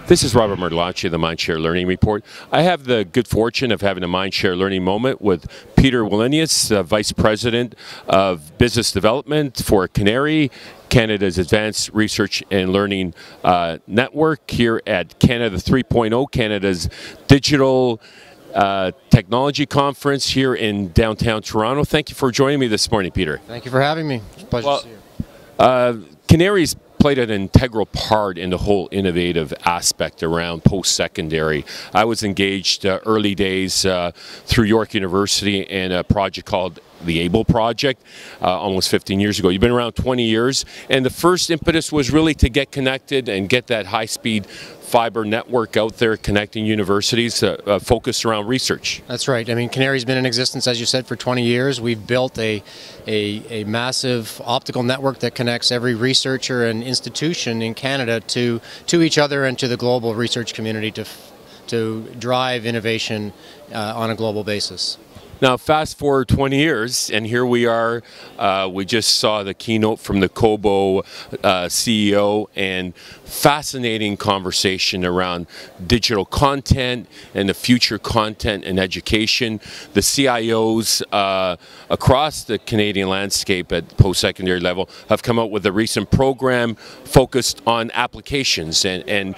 This is Robert Murtolacci of the Mindshare Learning Report. I have the good fortune of having a Mindshare Learning moment with Peter Wallenius, Vice President of Business Development for CANARI, Canada's Advanced Research and Learning Network, here at Canada 3.0, Canada's digital technology conference here in downtown Toronto. Thank you for joining me this morning, Peter. Thank you for having me. It's a pleasure to see you. CANARI's played an integral part in the whole innovative aspect around post-secondary. I was engaged early days through York University in a project called the ABLE Project almost 15 years ago. You've been around 20 years, and the first impetus was really to get connected and get that high-speed fiber network out there connecting universities focused around research. That's right. I mean, CANARI's been in existence, as you said, for 20 years. We've built a massive optical network that connects every researcher and institution in Canada to each other and to the global research community to drive innovation on a global basis. Now, fast forward 20 years, and here we are. We just saw the keynote from the Kobo CEO, and fascinating conversation around digital content and the future content and education. The CIOs across the Canadian landscape at post-secondary level have come out with a recent program focused on applications and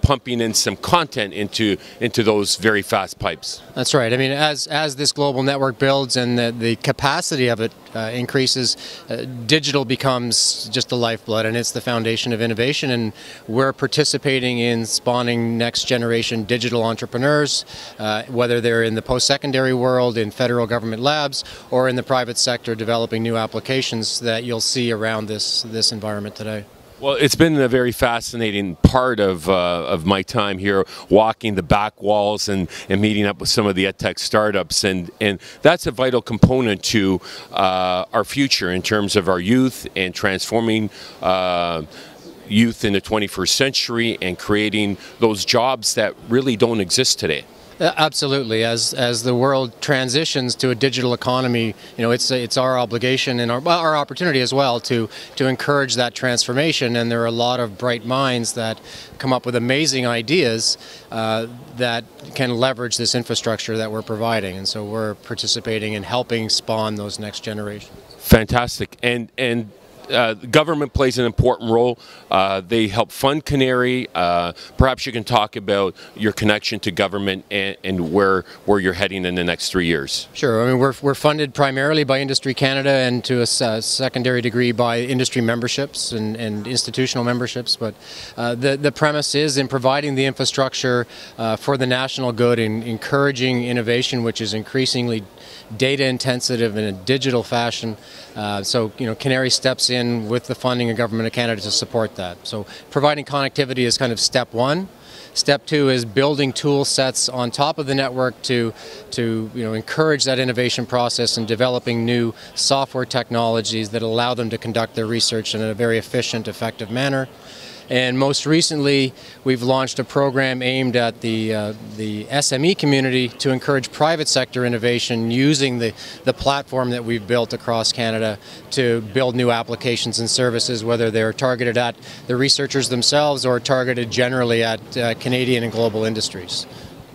pumping in some content into those very fast pipes. That's right. I mean, as this global network builds and the capacity of it increases, digital becomes just the lifeblood, and it's the foundation of innovation, and we're participating in spawning next generation digital entrepreneurs, whether they're in the post-secondary world, in federal government labs, or in the private sector developing new applications that you'll see around this environment today. Well, it's been a very fascinating part of my time here, walking the back walls and meeting up with some of the EdTech startups, and that's a vital component to our future in terms of our youth and transforming youth in the 21st century and creating those jobs that really don't exist today. Absolutely. As the world transitions to a digital economy, you know, it's our obligation and our opportunity as well to encourage that transformation. And there are a lot of bright minds that come up with amazing ideas that can leverage this infrastructure that we're providing. And so we're participating in helping spawn those next generations. Fantastic. And government plays an important role. They help fund CANARI. Perhaps you can talk about your connection to government and where you're heading in the next 3 years. Sure. I mean, we're funded primarily by Industry Canada and to a secondary degree by industry memberships and institutional memberships. But the premise is in providing the infrastructure for the national good and encouraging innovation, which is increasingly data intensive in a digital fashion. So, you know, CANARI steps in with the funding of Government of Canada to support that. So providing connectivity is kind of step one. Step two is building tool sets on top of the network to encourage that innovation process and developing new software technologies that allow them to conduct their research in a very efficient, effective manner. And most recently, we've launched a program aimed at the SME community to encourage private sector innovation using the platform that we've built across Canada to build new applications and services, whether they're targeted at the researchers themselves or targeted generally at Canadian and global industries.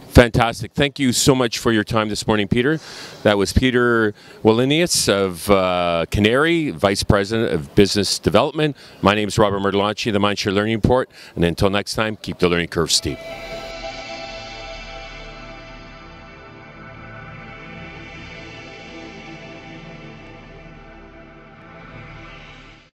Fantastic. Thank you so much for your time this morning, Peter. That was Peter Wallenius of CANARI, Vice President of Business Development. My name is Robert Murtolacci of the Mindshare Learning Report. And until next time, keep the learning curve steep.